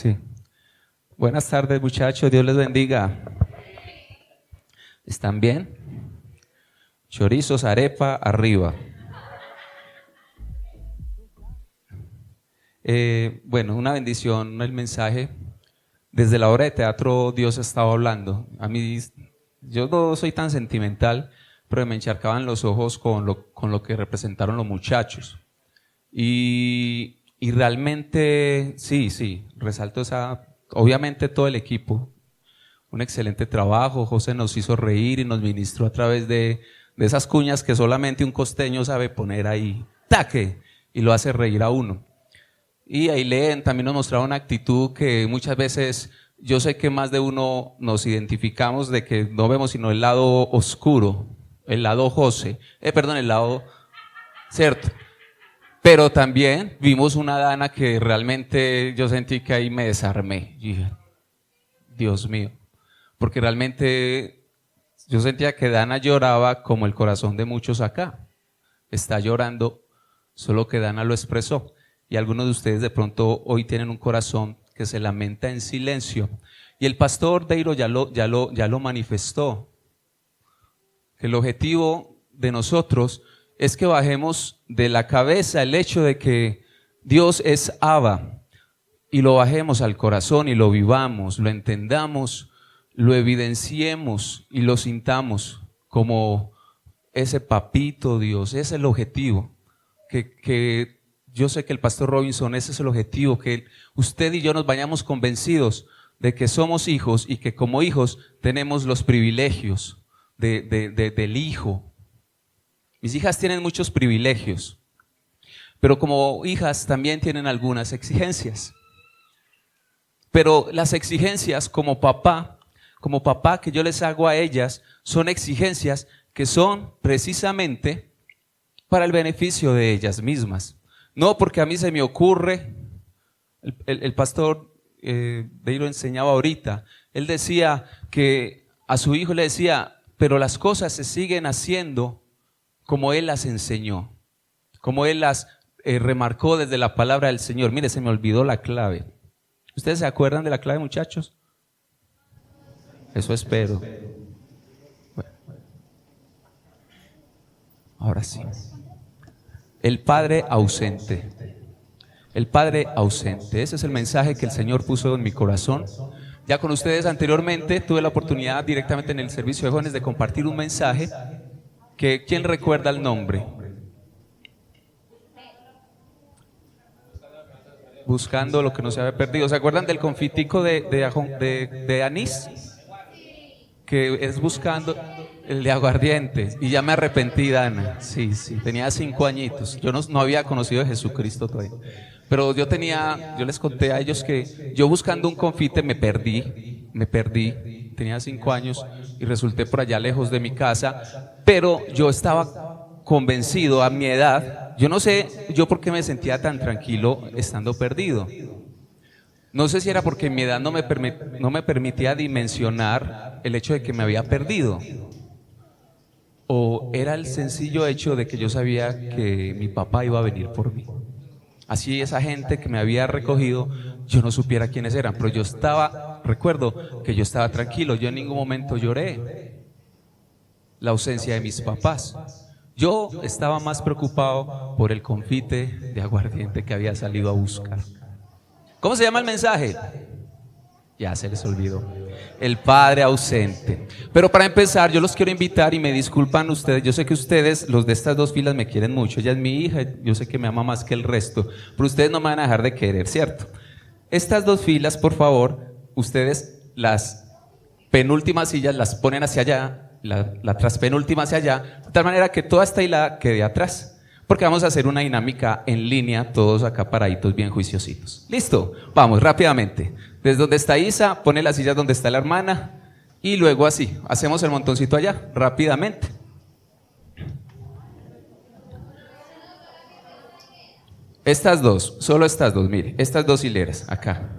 Sí. Buenas tardes, muchachos. Dios les bendiga. ¿Están bien? Chorizos, arepa, arriba. Bueno, una bendición el mensaje. Desde la obra de teatro Dios estaba hablando. A mí, yo no soy tan sentimental, pero me encharcaban los ojos con lo que representaron los muchachos. Y realmente, sí, resalto obviamente todo el equipo. Un excelente trabajo. José nos hizo reír y nos ministró a través de esas cuñas que solamente un costeño sabe poner ahí, ¡taque! Y lo hace reír a uno. Y Ailén también nos mostraba una actitud que muchas veces yo sé que más de uno nos identificamos de que no vemos sino el lado oscuro, el lado José, el lado, cierto. Pero también vimos una Dana que realmente yo sentí que ahí me desarmé. Y dije, Dios mío, porque realmente yo sentía que Dana lloraba como el corazón de muchos acá. Está llorando, solo que Dana lo expresó. Y algunos de ustedes de pronto hoy tienen un corazón que se lamenta en silencio. Y el pastor Deiro ya lo manifestó. Que el objetivo de nosotros es que bajemos de la cabeza el hecho de que Dios es Abba y lo bajemos al corazón y lo vivamos, lo entendamos, lo evidenciemos y lo sintamos como ese papito Dios. Ese es el objetivo. Que yo sé que el pastor Robinson, ese es el objetivo, que usted y yo nos vayamos convencidos de que somos hijos y que como hijos tenemos los privilegios del hijo. Mis hijas tienen muchos privilegios, pero como hijas también tienen algunas exigencias. Pero las exigencias como papá que yo les hago a ellas, son exigencias que son precisamente para el beneficio de ellas mismas. No porque a mí se me ocurre, el pastor Deiro enseñaba ahorita, él decía que a su hijo le decía, pero las cosas se siguen haciendo como él las enseñó, como él las remarcó desde la palabra del Señor. Mire, se me olvidó la clave. ¿Ustedes se acuerdan de la clave, muchachos? Eso espero. Bueno. Ahora sí. El Padre ausente. El Padre ausente. Ese es el mensaje que el Señor puso en mi corazón. Ya con ustedes anteriormente tuve la oportunidad directamente en el servicio de jóvenes de compartir un mensaje que, ¿quién recuerda el nombre? Buscando lo que no se había perdido. ¿Se acuerdan del confitico de anís? Que es buscando el de aguardiente. Y ya me arrepentí, Dana. Sí, tenía 5 añitos. Yo no había conocido a Jesucristo todavía. Pero yo les conté a ellos que yo buscando un confite me perdí. Tenía 5 años y resulté por allá lejos de mi casa. Pero yo estaba convencido a mi edad. Yo no sé yo por qué me sentía tan tranquilo estando perdido. No sé si era porque mi edad no me permitía dimensionar el hecho de que me había perdido. O era el sencillo hecho de que yo sabía que mi papá iba a venir por mí. Así esa gente que me había recogido, yo no supiera quiénes eran, pero recuerdo que yo estaba tranquilo, yo en ningún momento lloré la ausencia de mis papás. Yo estaba más preocupado por el confite de aguardiente que había salido a buscar. ¿Cómo se llama el mensaje? Ya se les olvidó. El Padre ausente. Pero para empezar, yo los quiero invitar y me disculpan ustedes. Yo sé que ustedes, los de estas 2 filas, me quieren mucho. Ella es mi hija, yo sé que me ama más que el resto. Pero ustedes no me van a dejar de querer, ¿cierto? Estas 2 filas, por favor, ustedes las penúltimas sillas las ponen hacia allá, la traspenúltima hacia allá, de tal manera que toda esta hilada quede atrás. Porque vamos a hacer una dinámica en línea, todos acá paraditos bien juiciositos. ¿Listo? Vamos, rápidamente. Desde donde está Isa, pone las sillas donde está la hermana y luego así, hacemos el montoncito allá, rápidamente. Estas 2, solo estas 2, mire, estas 2 hileras, acá.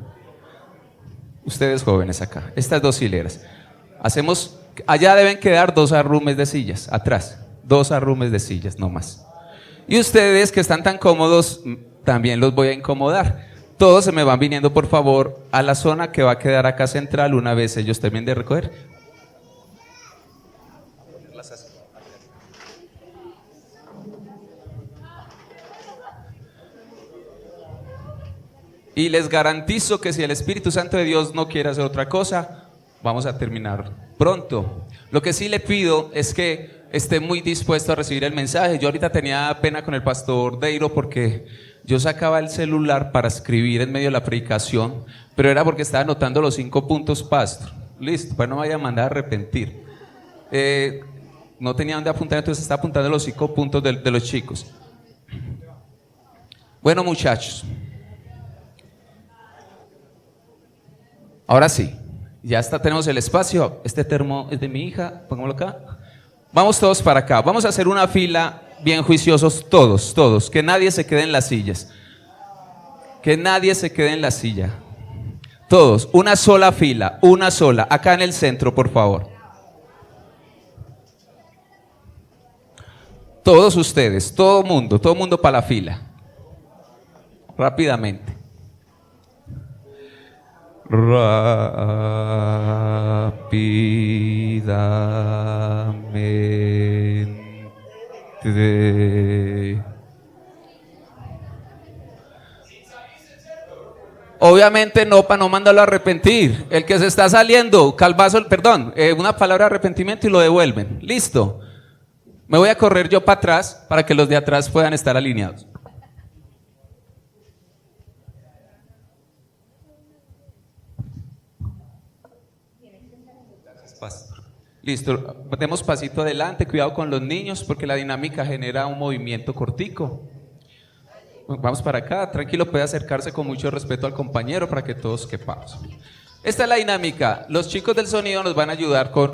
Ustedes jóvenes acá, estas 2 hileras. Hacemos, allá deben quedar 2 arrumes de sillas, atrás, 2 arrumes de sillas, no más. Y ustedes que están tan cómodos, también los voy a incomodar. Todos se me van viniendo, por favor, a la zona que va a quedar acá central una vez ellos terminen de recoger. Y les garantizo que si el Espíritu Santo de Dios no quiere hacer otra cosa, vamos a terminar pronto. Lo que sí le pido es que esté muy dispuesto a recibir el mensaje. Yo ahorita tenía pena con el pastor Deiro porque yo sacaba el celular para escribir en medio de la predicación, pero era porque estaba anotando los 5 puntos, pastor. Listo, pues no me vaya a mandar a arrepentir. No tenía dónde apuntar, entonces estaba apuntando los 5 puntos de los chicos. Bueno, muchachos. Ahora sí, ya está, tenemos el espacio. Este termo es de mi hija, pongámoslo acá. Vamos todos para acá, vamos a hacer una fila bien juiciosos todos, que nadie se quede en las sillas. Que nadie se quede en la silla. Todos, una sola fila, una sola, acá en el centro, por favor. Todos ustedes, todo mundo para la fila. Rápidamente. Rápidamente. Obviamente no, para no mandarlo a arrepentir. El que se está saliendo, calvazo, perdón, una palabra de arrepentimiento y lo devuelven. Listo. Me voy a correr yo para atrás para que los de atrás puedan estar alineados. Listo, demos pasito adelante, cuidado con los niños porque la dinámica genera un movimiento cortico. Vamos para acá, tranquilo, puede acercarse con mucho respeto al compañero para que todos quepamos. Esta es la dinámica, los chicos del sonido nos van a ayudar con...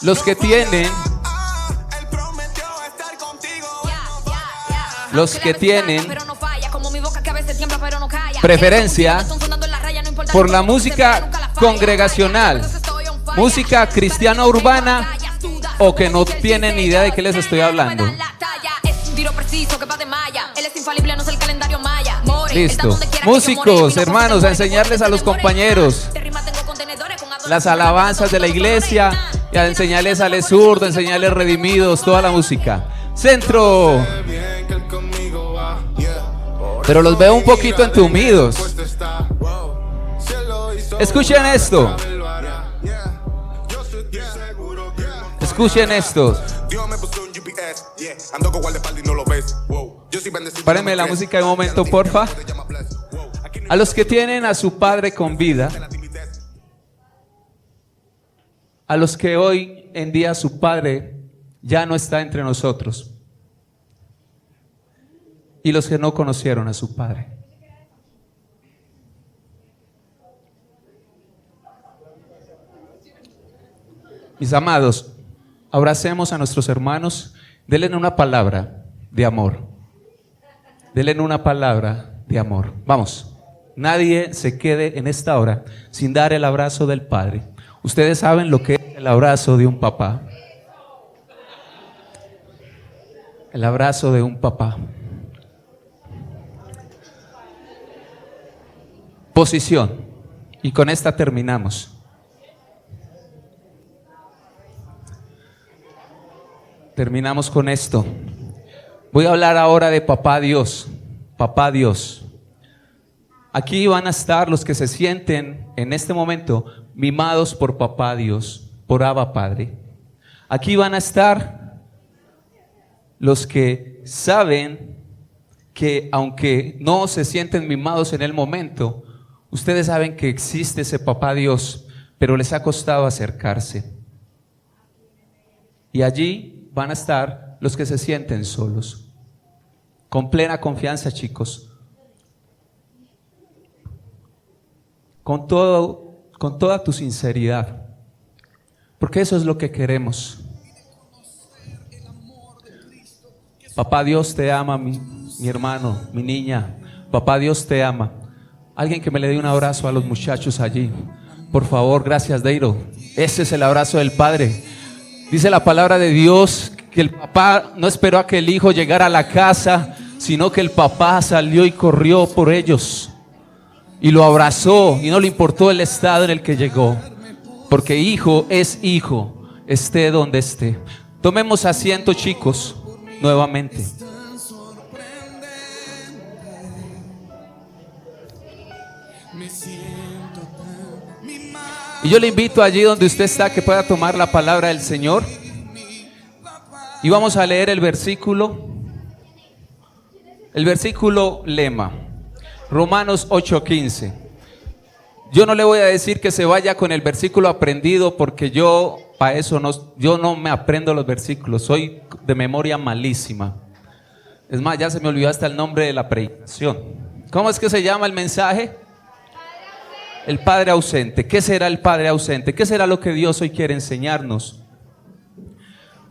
Los que tienen preferencia por la música congregacional, música cristiana urbana o que no tienen ni idea de qué les estoy hablando. Listo. Músicos, hermanos, a enseñarles a los compañeros las alabanzas de la iglesia y a enseñarles al zurdo, a enseñarles redimidos, toda la música. Centro. Pero los veo un poquito entumidos. Escuchen esto. Escuchen esto. Párenme la música de un momento, porfa. A los que tienen a su padre con vida, a los que hoy en día su padre ya no está entre nosotros, y los que no conocieron a su padre. Mis amados, abracemos a nuestros hermanos, denle una palabra de amor. Denle una palabra de amor. Vamos, nadie se quede en esta hora sin dar el abrazo del Padre. Ustedes saben lo que es el abrazo de un papá. El abrazo de un papá. Posición. Y con esta terminamos. Terminamos con esto. Voy a hablar ahora de Papá Dios. Papá Dios. Aquí van a estar los que se sienten en este momento mimados por Papá Dios, por Abba Padre. Aquí van a estar los que saben que aunque no se sienten mimados en el momento, ustedes saben que existe ese Papá Dios, pero les ha costado acercarse. Y allí van a estar los que se sienten solos. Con plena confianza, chicos. Con toda tu sinceridad. Porque eso es lo que queremos. Papá Dios te ama, mi hermano, mi niña. Papá Dios te ama. Alguien que me le dé un abrazo a los muchachos allí. Por favor, gracias, Deiro. Ese es el abrazo del Padre. Dice la palabra de Dios que el papá no esperó a que el hijo llegara a la casa, sino que el papá salió y corrió por ellos y lo abrazó y no le importó el estado en el que llegó, porque hijo es hijo, esté donde esté. Tomemos asiento, chicos, nuevamente. Y yo le invito allí donde usted está que pueda tomar la palabra del Señor. Y vamos a leer el versículo lema, Romanos 8:15. Yo no le voy a decir que se vaya con el versículo aprendido, porque yo no me aprendo los versículos, soy de memoria malísima. Es más, ya se me olvidó hasta el nombre de la predicación. ¿Cómo es que se llama el mensaje? El Padre ausente. ¿Qué será el Padre ausente? ¿Qué será lo que Dios hoy quiere enseñarnos?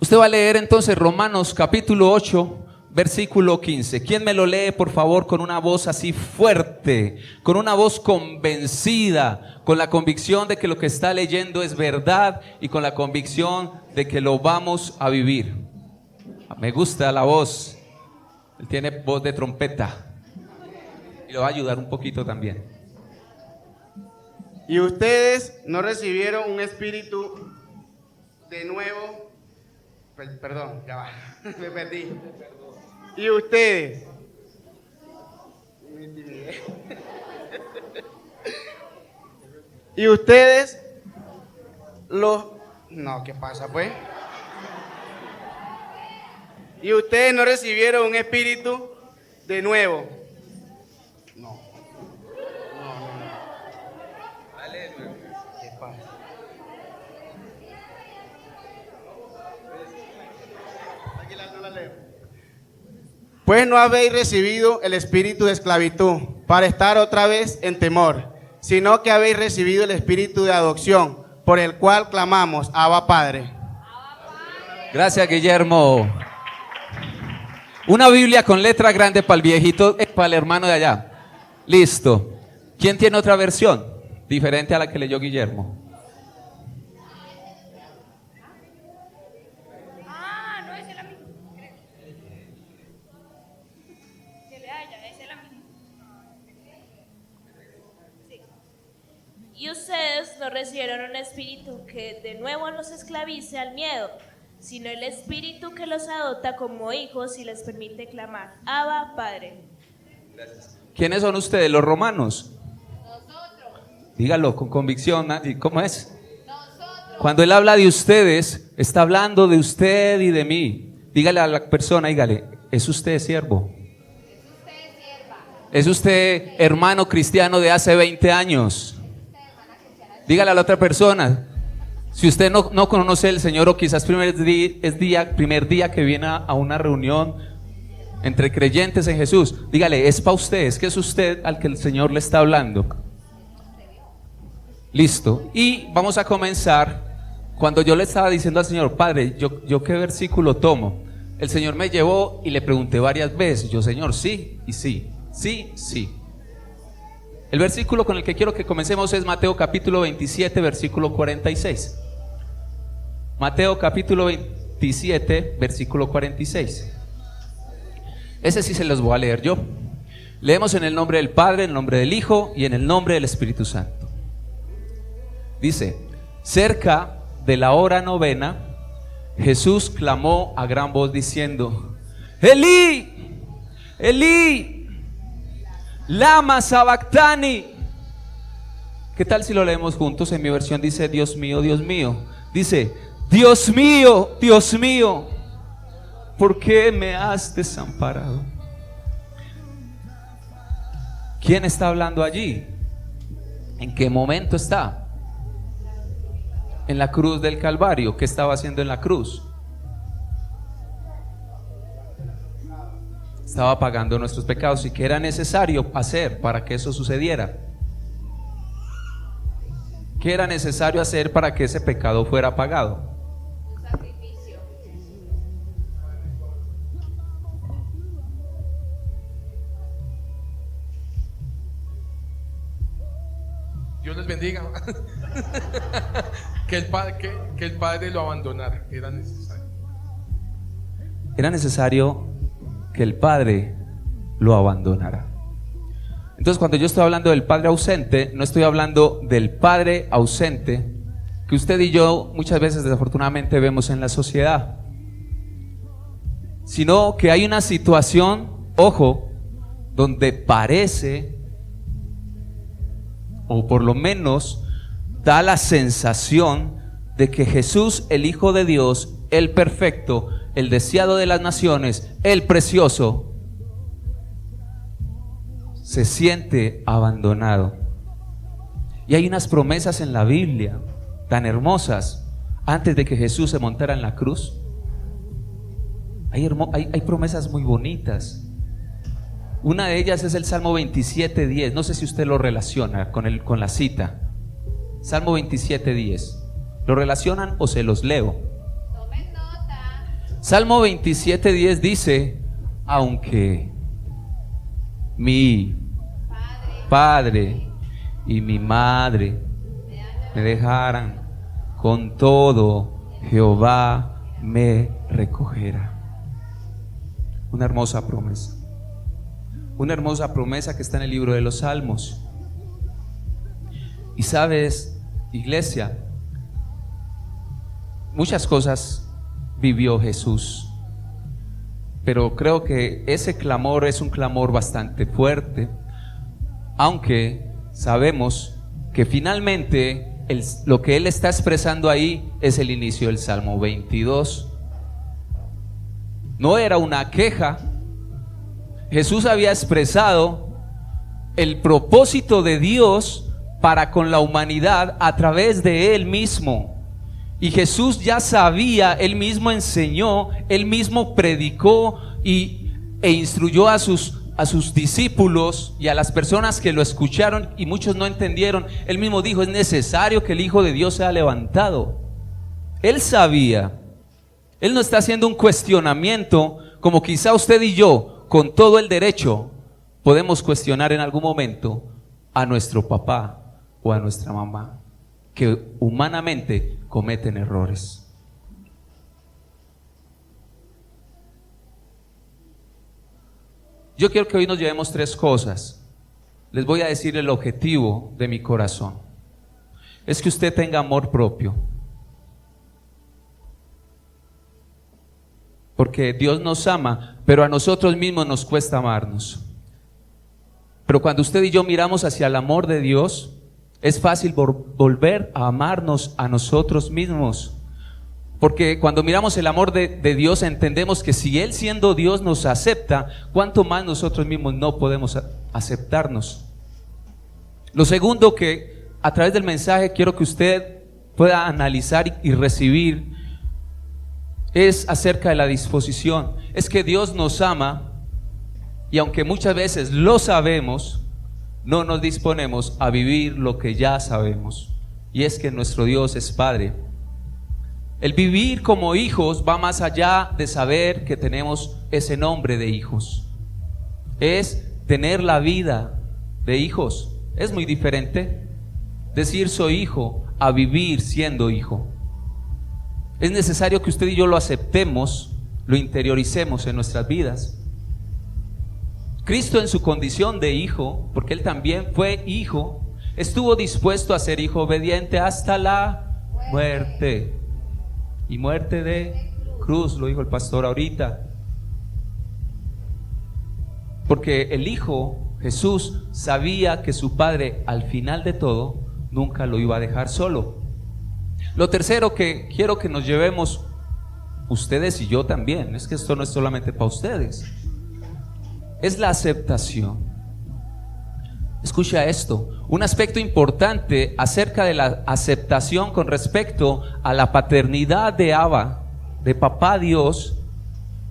Usted va a leer entonces Romanos capítulo 8, versículo 15. ¿Quién me lo lee, por favor, con una voz así fuerte, con una voz convencida, con la convicción de que lo que está leyendo es verdad y con la convicción de que lo vamos a vivir? Me gusta la voz. Él tiene voz de trompeta y lo va a ayudar un poquito también. Y ustedes no recibieron un espíritu de nuevo. Perdón, ya va, me perdí. Y ustedes. Y ustedes No, ¿qué pasa pues? Y ustedes no recibieron un espíritu de nuevo. No. ¿Qué pasa? Pues no habéis recibido el espíritu de esclavitud para estar otra vez en temor, sino que habéis recibido el espíritu de adopción, por el cual clamamos, Abba Padre. Gracias, Guillermo. Una Biblia con letra grande para el viejito, para el hermano de allá. Listo. ¿Quién tiene otra versión diferente a la que leyó Guillermo? no recibieron un espíritu que de nuevo los esclavice al miedo, sino el espíritu que los adopta como hijos y les permite clamar, Abba, Padre. ¿Quiénes son ustedes? ¿Los romanos? Nosotros. Dígalo con convicción. ¿Y cómo es? Nosotros. Cuando él habla de ustedes, está hablando de usted y de mí. Dígale a la persona, dígale, ¿es usted siervo? ¿Es usted hermano cristiano de hace 20 años? Dígale a la otra persona, si usted no conoce al Señor o quizás primer día que viene a una reunión entre creyentes en Jesús, dígale, es para usted, es que es usted al que el Señor le está hablando. Listo. Y vamos a comenzar. Cuando yo le estaba diciendo al Señor, Padre, ¿yo qué versículo tomo? El Señor me llevó y le pregunté varias veces. Yo, Señor, sí y sí, sí, sí. El versículo con el que quiero que comencemos es Mateo capítulo 27, versículo 46. Mateo capítulo 27, versículo 46. Ese sí se los voy a leer yo. Leemos en el nombre del Padre, en el nombre del Hijo y en el nombre del Espíritu Santo. Dice, cerca de la hora novena, Jesús clamó a gran voz diciendo, Elí, Elí, lama sabactani. ¿Qué tal si lo leemos juntos? En mi versión dice, Dios mío, Dios mío. Dice, Dios mío, Dios mío, ¿por qué me has desamparado? ¿Quién está hablando allí? ¿En qué momento está? En la cruz del Calvario. ¿Qué estaba haciendo en la cruz? Estaba pagando nuestros pecados. ¿Y qué era necesario hacer para que eso sucediera? ¿Qué era necesario hacer para que ese pecado fuera pagado? Sacrificio. Dios les bendiga. que el padre lo abandonara era necesario. Era necesario que el Padre lo abandonara. Entonces, cuando yo estoy hablando del Padre ausente, no estoy hablando del Padre ausente que usted y yo muchas veces desafortunadamente vemos en la sociedad, sino que hay una situación, ojo, donde parece, o por lo menos da la sensación de que Jesús, el Hijo de Dios, el perfecto, el deseado de las naciones, el precioso, se siente abandonado. Y hay unas promesas en la Biblia tan hermosas antes de que Jesús se montara en la cruz. Hay promesas muy bonitas. Una de ellas es el Salmo 27:10. No sé si usted lo relaciona con la cita. Salmo 27:10. ¿Lo relacionan o se los leo? Tomen nota. Salmo 27:10 dice, aunque mi padre y mi madre me dejaran, con todo Jehová me recogerá. Una hermosa promesa. Una hermosa promesa que está en el libro de los Salmos. Y sabes, iglesia, muchas cosas vivió Jesús, pero creo que ese clamor es un clamor bastante fuerte, aunque sabemos que finalmente lo que él está expresando ahí es el inicio del Salmo 22. No era una queja. Jesús había expresado el propósito de Dios para con la humanidad a través de él mismo. Y Jesús ya sabía, él mismo enseñó, él mismo predicó e instruyó a sus discípulos y a las personas que lo escucharon, y muchos no entendieron. Él mismo dijo, es necesario que el Hijo de Dios sea levantado. Él sabía. Él no está haciendo un cuestionamiento como quizá usted y yo, con todo el derecho, podemos cuestionar en algún momento a nuestro papá o a nuestra mamá, que humanamente cometen errores. Yo quiero que hoy nos llevemos 3 cosas. Les voy a decir el objetivo de mi corazón. es que usted tenga amor propio. Porque Dios nos ama, pero a nosotros mismos nos cuesta amarnos. Pero cuando usted y yo miramos hacia el amor de Dios, es fácil volver a amarnos a nosotros mismos. Porque cuando miramos el amor de Dios, entendemos que si Él siendo Dios nos acepta, ¿cuánto más nosotros mismos no podemos aceptarnos? Lo segundo que a través del mensaje quiero que usted pueda analizar y recibir es acerca de la disposición. Es que Dios nos ama y aunque muchas veces lo sabemos, no nos disponemos a vivir lo que ya sabemos. Y es que nuestro Dios es Padre. El vivir como hijos va más allá de saber que tenemos ese nombre de hijos. Es tener la vida de hijos. Es muy diferente decir soy hijo a vivir siendo hijo. Es necesario que usted y yo lo aceptemos, lo interioricemos en nuestras vidas. Cristo en su condición de hijo, porque Él también fue hijo, estuvo dispuesto a ser hijo obediente hasta la muerte. Y muerte de cruz, lo dijo el pastor ahorita. Porque el Hijo, Jesús, sabía que su Padre al final de todo nunca lo iba a dejar solo. Lo tercero que quiero que nos llevemos, ustedes y yo también, es que esto no es solamente para ustedes, es la aceptación. Escucha esto, un aspecto importante acerca de la aceptación con respecto a la paternidad de Abba, de Papá Dios,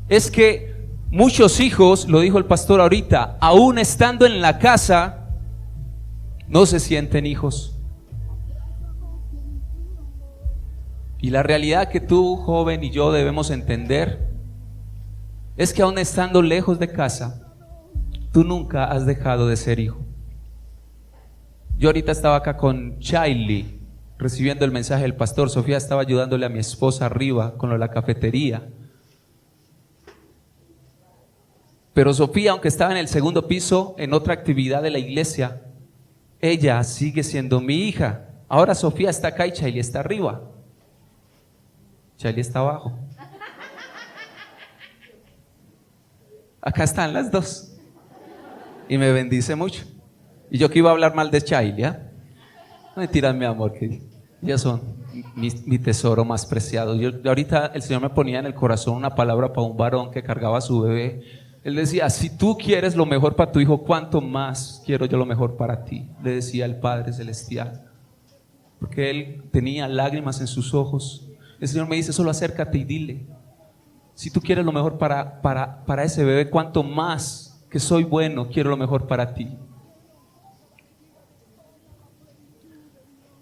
es que muchos hijos, lo dijo el pastor ahorita, aún estando en la casa, no se sienten hijos. Y la realidad que tú, joven, y yo debemos entender es que aún estando lejos de casa, tú nunca has dejado de ser hijo. Yo ahorita estaba acá con Chailly, recibiendo el mensaje del pastor. Sofía estaba ayudándole a mi esposa arriba con lo de la cafetería. Pero Sofía, aunque estaba en el segundo piso, en otra actividad de la iglesia, ella sigue siendo mi hija. Ahora Sofía está acá y Chailly está arriba. Chailly está abajo. Acá están las dos. Y me bendice mucho. Y yo que iba a hablar mal de Chailly, ¿eh? No mentiras, mi amor, que ellas son mi tesoro más preciado. Yo ahorita el Señor me ponía en el corazón una palabra para un varón que cargaba a su bebé. Él decía, si tú quieres lo mejor para tu hijo, ¿cuánto más quiero yo lo mejor para ti? Le decía el Padre Celestial. Porque él tenía lágrimas en sus ojos. El Señor me dice, solo acércate y dile, si tú quieres lo mejor para ese bebé, ¿cuánto más que soy bueno quiero lo mejor para ti?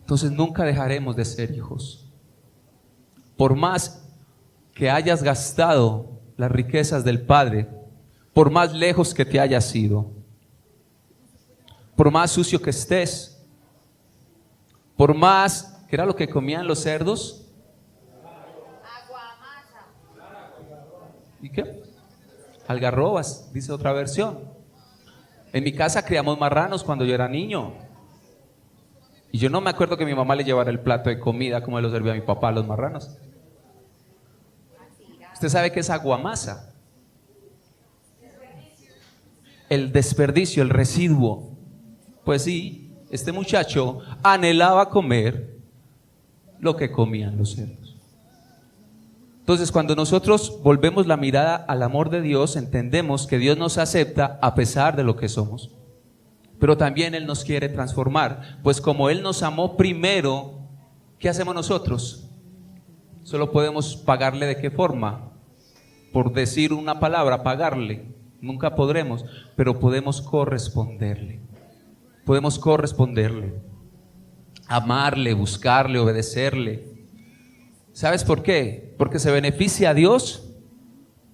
Entonces nunca dejaremos de ser hijos. Por más que hayas gastado las riquezas del Padre, por más lejos que te hayas ido, por más sucio que estés, por más, ¿qué era lo que comían los cerdos? ¿Y qué? Algarrobas, dice otra versión. En mi casa criamos marranos cuando yo era niño. Y yo no me acuerdo que mi mamá le llevara el plato de comida como lo servía a mi papá a los marranos. ¿Usted sabe qué es aguamasa? El desperdicio, el residuo. Pues sí, este muchacho anhelaba comer lo que comían los cerdos. Entonces, cuando nosotros volvemos la mirada al amor de Dios, entendemos que Dios nos acepta a pesar de lo que somos. Pero también Él nos quiere transformar, pues como Él nos amó primero, ¿qué hacemos nosotros? Solo podemos pagarle ¿de qué forma? Por decir una palabra, pagarle. Nunca podremos, pero podemos corresponderle. Podemos corresponderle. Amarle, buscarle, obedecerle. ¿Sabes por qué? ¿Porque se beneficia a Dios?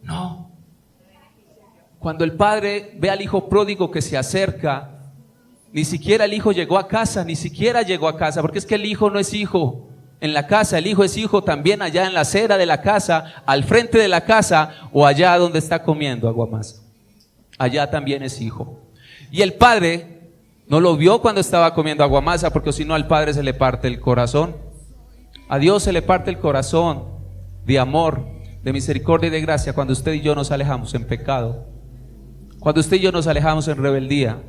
No. Cuando el padre ve al hijo pródigo que se acerca, ni siquiera el hijo llegó a casa, porque es que el hijo no es hijo en la casa, el hijo es hijo también allá en la acera de la casa, al frente de la casa o allá donde está comiendo aguamasa. Allá también es hijo. Y el padre No lo vio cuando estaba comiendo aguamasa, porque si no al Padre se le parte el corazón. A Dios se le parte el corazón de amor, de misericordia y de gracia cuando usted y yo nos alejamos en pecado, cuando usted y yo nos alejamos en rebeldía,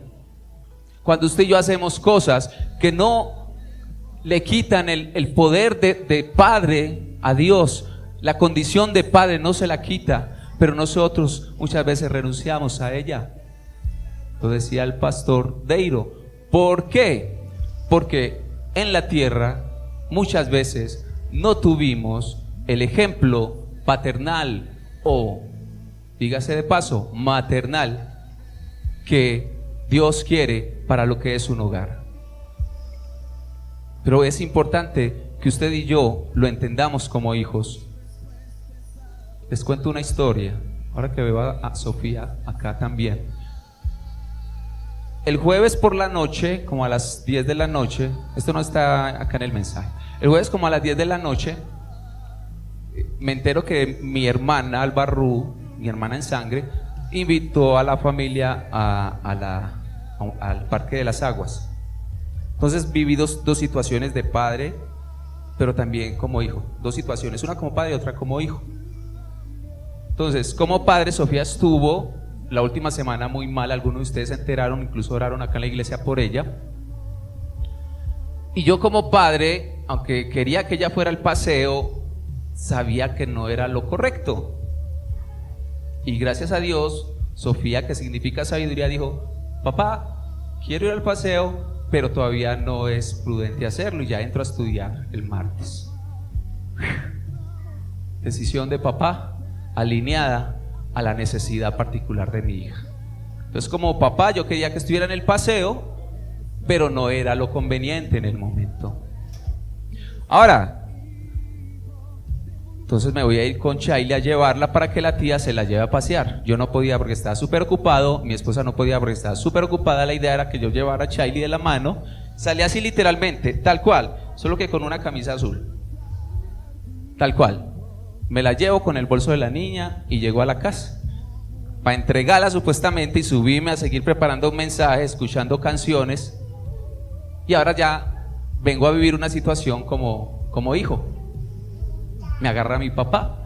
cuando usted y yo hacemos cosas que no le quitan el poder de Padre a Dios. La condición de Padre no se la quita, pero nosotros muchas veces renunciamos a ella. Lo decía el pastor Deiro. ¿Por qué? Porque en la tierra muchas veces no tuvimos el ejemplo paternal o, dígase de paso, maternal que Dios quiere para lo que es un hogar. Pero es importante que usted y yo lo entendamos como hijos. Les cuento una historia, ahora que veo a Sofía acá también. El jueves por la noche, como a las 10 de la noche, esto no está acá en el mensaje, el jueves como a las 10 de la noche, me entero que mi hermana Albarrú, mi hermana en sangre, invitó a la familia al Parque de las Aguas. Entonces viví dos situaciones de padre, pero también como hijo. Dos situaciones, una como padre y otra como hijo. Entonces, como padre, Sofía estuvo la última semana muy mal. Algunos de ustedes se enteraron, incluso oraron acá en la iglesia por ella. Y yo como padre, aunque quería que ella fuera al paseo, sabía que no era lo correcto. Y gracias a Dios, Sofía, que significa sabiduría, dijo: papá, quiero ir al paseo, pero todavía no es prudente hacerlo, y ya entro a estudiar el martes. Decisión de papá alineada a la necesidad particular de mi hija. Entonces, como papá, yo quería que estuviera en el paseo, pero no era lo conveniente en el momento. Ahora, entonces me voy a ir con Chaile a llevarla para que la tía se la lleve a pasear. Yo no podía porque estaba súper ocupado, mi esposa no podía porque estaba súper ocupada. La idea era que yo llevara a Chaile de la mano. Salí así literalmente, tal cual, solo que con una camisa azul. Tal cual. Me la llevo con el bolso de la niña y llego a la casa para entregarla supuestamente y subirme a seguir preparando un mensaje, escuchando canciones. Y ahora ya vengo a vivir una situación como hijo. Me agarra mi papá.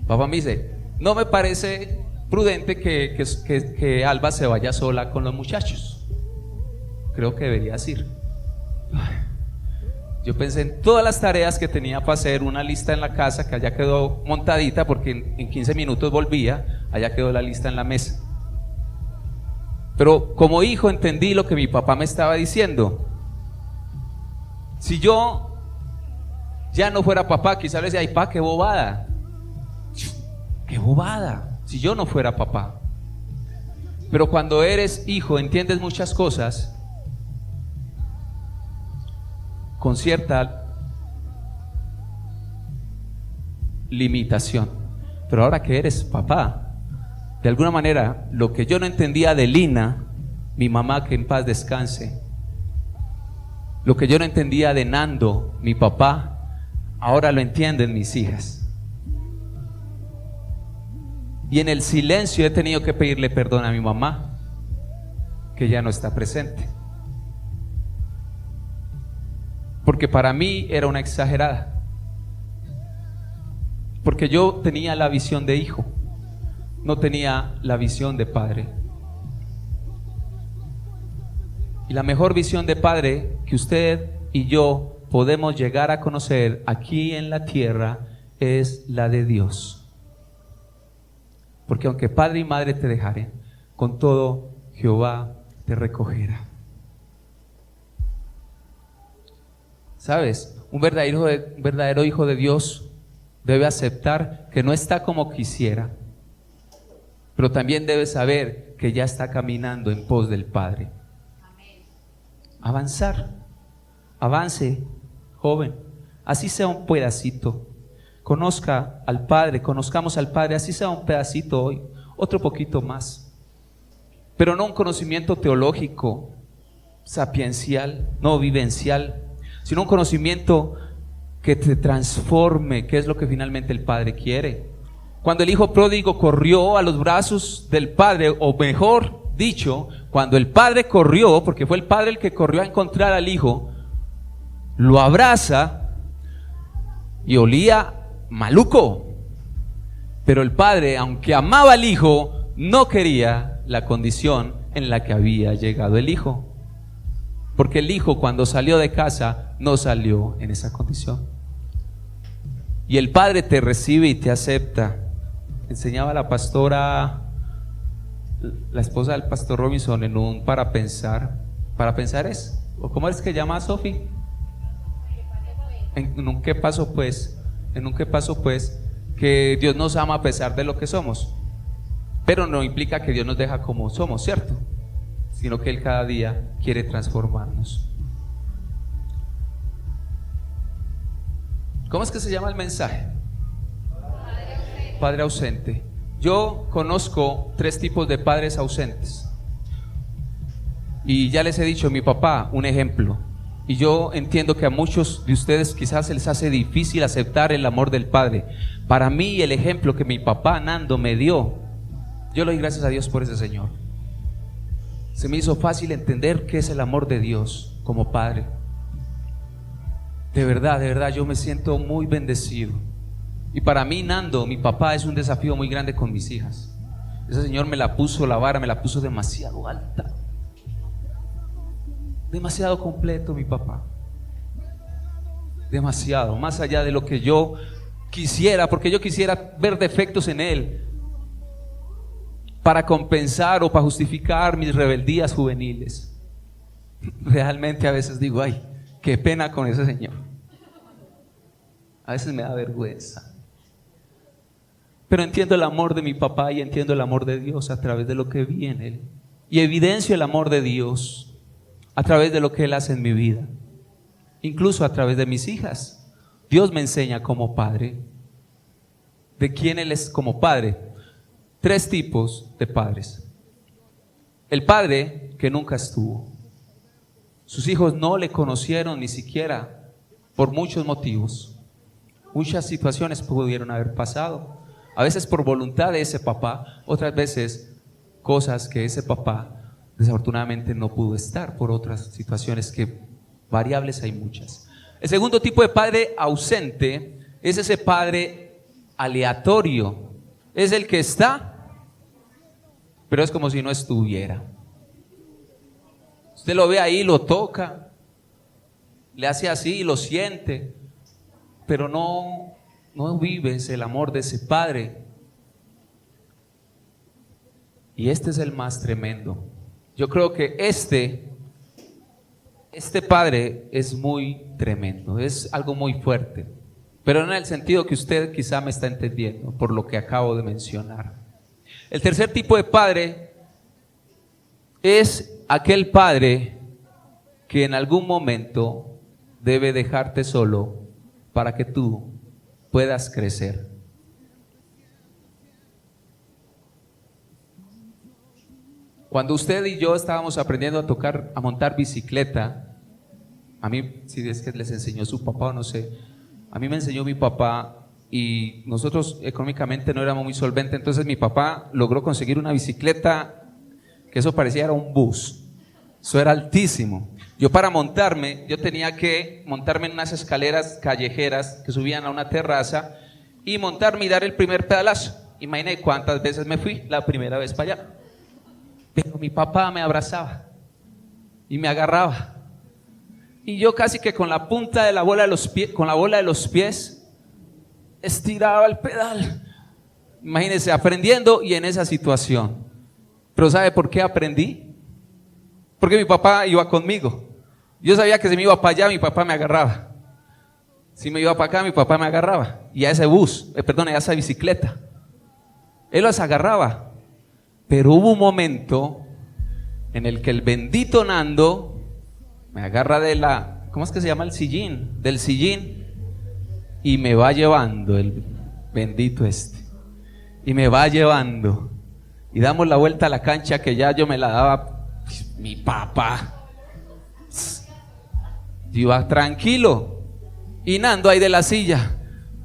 Papá me dice: no me parece prudente que Alba se vaya sola con los muchachos. Creo que deberías ir. Yo pensé en todas las tareas que tenía para hacer, una lista en la casa que allá quedó montadita, porque en 15 minutos volvía, allá quedó la lista en la mesa. Pero como hijo entendí lo que mi papá me estaba diciendo. Si yo ya no fuera papá, quizás le decía: ay, pa, qué bobada. Qué bobada, si yo no fuera papá. Pero cuando eres hijo entiendes muchas cosas con cierta limitación. Pero ahora que eres papá, de alguna manera, lo que yo no entendía de Lina, mi mamá, que en paz descanse, lo que yo no entendía de Nando, mi papá, ahora lo entienden mis hijas. Y en el silencio he tenido que pedirle perdón a mi mamá, que ya no está presente. Porque para mí era una exagerada. Porque yo tenía la visión de hijo, no tenía la visión de padre. Y la mejor visión de padre que usted y yo podemos llegar a conocer aquí en la tierra es la de Dios. Porque aunque padre y madre te dejaren, con todo Jehová te recogerá. ¿Sabes? Un verdadero hijo de Dios debe aceptar que no está como quisiera, pero también debe saber que ya está caminando en pos del Padre. Avanzar, avance, joven, así sea un pedacito. Conozca al Padre, conozcamos al Padre, así sea un pedacito hoy, otro poquito más. Pero no un conocimiento teológico, sapiencial, no vivencial, sino un conocimiento que te transforme, que es lo que finalmente el Padre quiere. Cuando el hijo pródigo corrió a los brazos del Padre, o mejor, dicho, cuando el padre corrió, porque fue el padre el que corrió a encontrar al hijo, lo abraza y olía maluco. Pero el padre, aunque amaba al hijo, no quería la condición en la que había llegado el hijo. Porque el hijo, cuando salió de casa, no salió en esa condición. Y el padre te recibe y te acepta. Enseñaba la pastora, la esposa del pastor Robinson, en un para pensar. Para pensar es, ¿o cómo es que llama a Sofi? En un qué pasó pues. En un qué pasó pues, que Dios nos ama a pesar de lo que somos. Pero no implica que Dios nos deja como somos, ¿cierto? Sino que Él cada día quiere transformarnos. ¿Cómo es que se llama el mensaje? Padre ausente. Yo conozco 3 tipos de padres ausentes. Y ya les he dicho, mi papá, un ejemplo. Y yo entiendo que a muchos de ustedes quizás se les hace difícil aceptar el amor del Padre. Para mí, el ejemplo que mi papá Nando me dio, yo le doy gracias a Dios por ese señor. Se me hizo fácil entender qué es el amor de Dios como Padre. De verdad, yo me siento muy bendecido. Y para mí, Nando, mi papá, es un desafío muy grande con mis hijas. Ese señor me la puso, la vara me la puso demasiado alta. Demasiado completo mi papá. Demasiado, más allá de lo que yo quisiera, porque yo quisiera ver defectos en él para compensar o para justificar mis rebeldías juveniles. Realmente a veces digo, ay, qué pena con ese señor. A veces me da vergüenza. Pero entiendo el amor de mi papá y entiendo el amor de Dios a través de lo que vi en él. Y evidencio el amor de Dios a través de lo que Él hace en mi vida, incluso a través de mis hijas. Dios me enseña como padre, de quién Él es como padre. 3 tipos de padres. El padre que nunca estuvo. Sus hijos no le conocieron ni siquiera por muchos motivos. Muchas situaciones pudieron haber pasado. A veces por voluntad de ese papá, otras veces cosas que ese papá desafortunadamente no pudo estar por otras situaciones que variables hay muchas. El segundo tipo de padre ausente es ese padre aleatorio. Es el que está, pero es como si no estuviera. Usted lo ve ahí, lo toca, le hace así, lo siente, pero no vives el amor de ese padre. Y este es el más tremendo. Yo creo que este padre es muy tremendo, es algo muy fuerte, pero no en el sentido que usted quizá me está entendiendo por lo que acabo de mencionar. El tercer tipo de padre es aquel padre que en algún momento debe dejarte solo para que tú puedas crecer. Cuando usted y yo estábamos aprendiendo a montar bicicleta, a mí, si es que les enseñó su papá o no sé, a mí me enseñó mi papá y nosotros económicamente no éramos muy solventes, entonces mi papá logró conseguir una bicicleta que eso parecía era un bus, eso era altísimo. Yo para montarme, yo tenía que montarme en unas escaleras callejeras que subían a una terraza y montarme y dar el primer pedalazo. Imagínate cuántas veces me fui la primera vez para allá. Pero mi papá me abrazaba y me agarraba. Y yo casi que con la punta de la bola de los pies, con la bola de los pies, estiraba el pedal. Imagínense, aprendiendo y en esa situación. Pero ¿sabe por qué aprendí? Porque mi papá iba conmigo. Yo sabía que si me iba para allá, mi papá me agarraba. Si me iba para acá, mi papá me agarraba. Y a ese bus, a esa bicicleta. Él los agarraba. Pero hubo un momento en el que el bendito Nando me agarra de la, ¿cómo es que se llama el sillín? Del sillín y me va llevando el bendito y me va llevando y damos la vuelta a la cancha que ya yo me la daba mi papá. Yo iba tranquilo y Nando ahí de la silla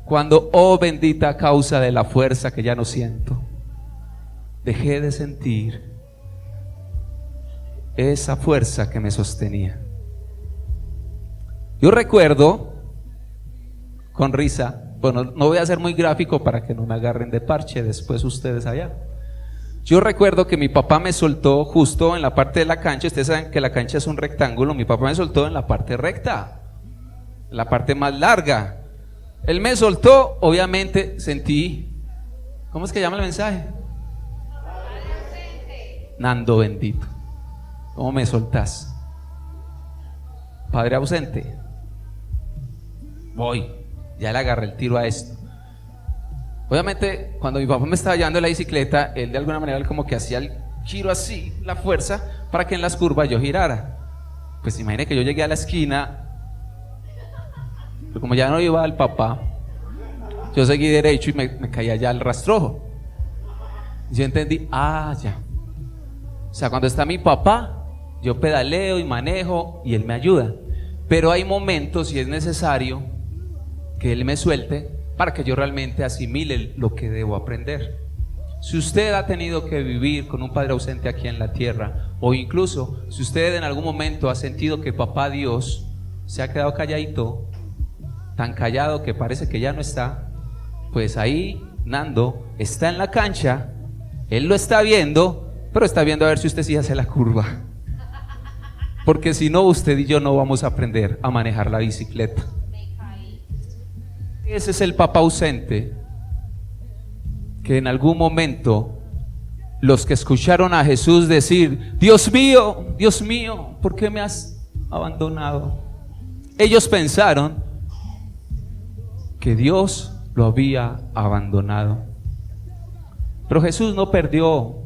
cuando, oh bendita causa de la fuerza que ya no siento. Dejé de sentir esa fuerza que me sostenía. Yo recuerdo, con risa, bueno, no voy a ser muy gráfico para que no me agarren de parche después ustedes allá. Yo recuerdo que mi papá me soltó justo en la parte de la cancha. Ustedes saben que la cancha es un rectángulo. Mi papá me soltó en la parte recta, la parte más larga. Él me soltó, obviamente sentí, ¿cómo es que llama el mensaje? Nando bendito, ¿cómo me soltás? Padre ausente. Voy, ya le agarré el tiro a esto. Obviamente, cuando mi papá me estaba llevando la bicicleta, él de alguna manera como que hacía el giro así, la fuerza, para que en las curvas yo girara. Pues imagine que yo llegué a la esquina, pero como ya no iba al papá, yo seguí derecho y me caía ya al rastrojo. Yo entendí, ya. O sea, cuando está mi papá, yo pedaleo y manejo y él me ayuda. Pero hay momentos, y es necesario, que él me suelte para que yo realmente asimile lo que debo aprender. Si usted ha tenido que vivir con un padre ausente aquí en la tierra, o incluso si usted en algún momento ha sentido que papá Dios se ha quedado calladito, tan callado que parece que ya no está, pues ahí Nando está en la cancha, él lo está viendo, pero está viendo a ver si usted sí hace la curva, porque si no, usted y yo no vamos a aprender a manejar la bicicleta. Ese es el papá ausente, que en algún momento los que escucharon a Jesús decir, Dios mío, ¿por qué me has abandonado? Ellos pensaron que Dios lo había abandonado. Pero Jesús no perdió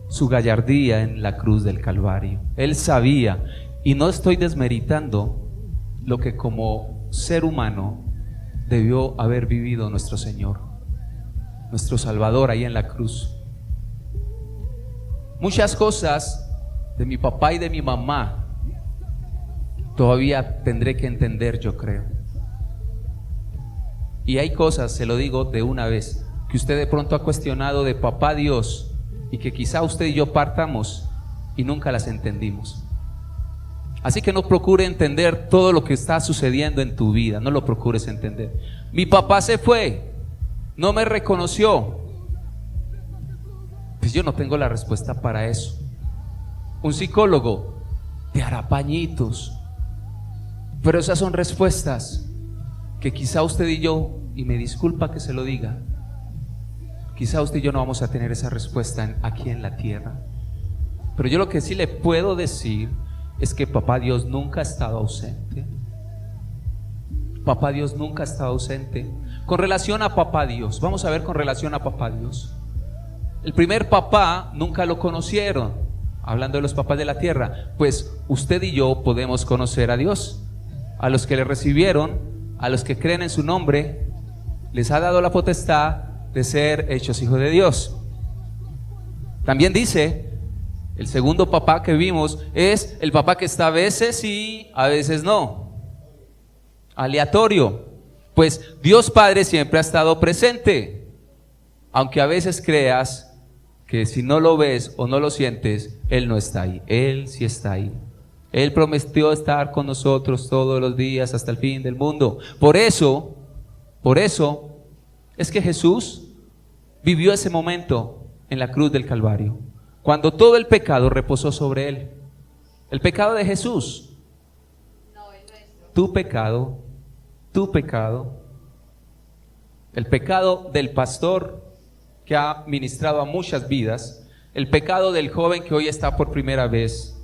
su gallardía en la cruz del Calvario. Él sabía, y no estoy desmeritando lo que como ser humano debió haber vivido nuestro Señor, nuestro Salvador ahí en la cruz. Muchas cosas de mi papá y de mi mamá todavía tendré que entender, yo creo. Y hay cosas, se lo digo de una vez, que usted de pronto ha cuestionado de papá Dios y que quizá usted y yo partamos y nunca las entendimos. Así que no procure entender todo lo que está sucediendo en tu vida, no lo procures entender. Mi papá se fue, no me reconoció. Pues yo no tengo la respuesta para eso. Un psicólogo te hará pañitos, pero esas son respuestas que quizá usted y yo, y me disculpa que se lo diga, quizá usted y yo no vamos a tener esa respuesta aquí en la tierra. Pero yo lo que sí le puedo decir es que papá Dios nunca ha estado ausente. Papá Dios nunca ha estado ausente. Con relación a papá Dios, vamos a ver con relación a papá Dios. El primer papá nunca lo conocieron, hablando de los papás de la tierra. Pues usted y yo podemos conocer a Dios. A los que le recibieron, a los que creen en su nombre, les ha dado la potestad de ser hechos hijos de Dios. También dice, el segundo papá que vimos es el papá que está a veces sí, a veces no, aleatorio. Pues Dios Padre siempre ha estado presente, aunque a veces creas que si no lo ves o no lo sientes, Él no está ahí. Él sí está ahí. Él prometió estar con nosotros todos los días hasta el fin del mundo. Por eso es que Jesús vivió ese momento en la cruz del Calvario, cuando todo el pecado reposó sobre Él. El pecado de Jesús, tu pecado, el pecado del pastor que ha ministrado a muchas vidas, el pecado del joven que hoy está por primera vez,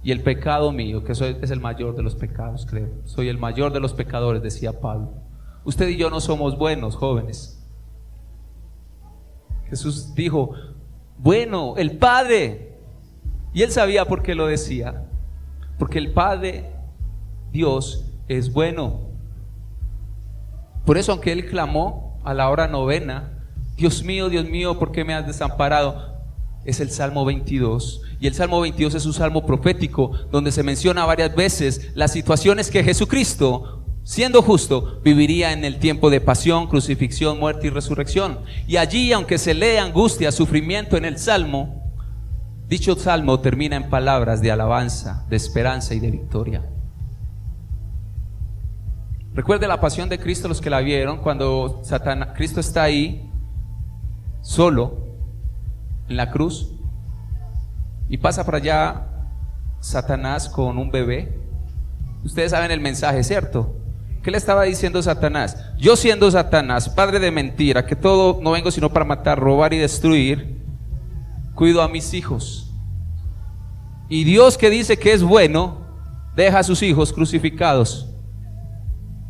y el pecado mío, que es el mayor de los pecados, creo. Soy el mayor de los pecadores, decía Pablo. Usted y yo no somos buenos, jóvenes. Jesús dijo, bueno, el Padre. Y Él sabía por qué lo decía. Porque el Padre, Dios, es bueno. Por eso, aunque Él clamó a la hora novena, Dios mío, ¿por qué me has desamparado? Es el Salmo 22, y el Salmo 22 es un salmo profético donde se menciona varias veces las situaciones que Jesucristo, siendo justo, viviría en el tiempo de pasión, crucifixión, muerte y resurrección. Y allí, aunque se lee angustia, sufrimiento en el Salmo, Dicho salmo termina en palabras de alabanza, de esperanza y de victoria. Recuerde la pasión de Cristo, los que la vieron, cuando Cristo está ahí, solo, en la cruz, y pasa por allá Satanás con un bebé. Ustedes saben el mensaje, ¿cierto? ¿Qué le estaba diciendo Satanás? Yo, siendo Satanás, padre de mentira, que todo no vengo sino para matar, robar y destruir, cuido a mis hijos. Y Dios, que dice que es bueno, deja a sus hijos crucificados,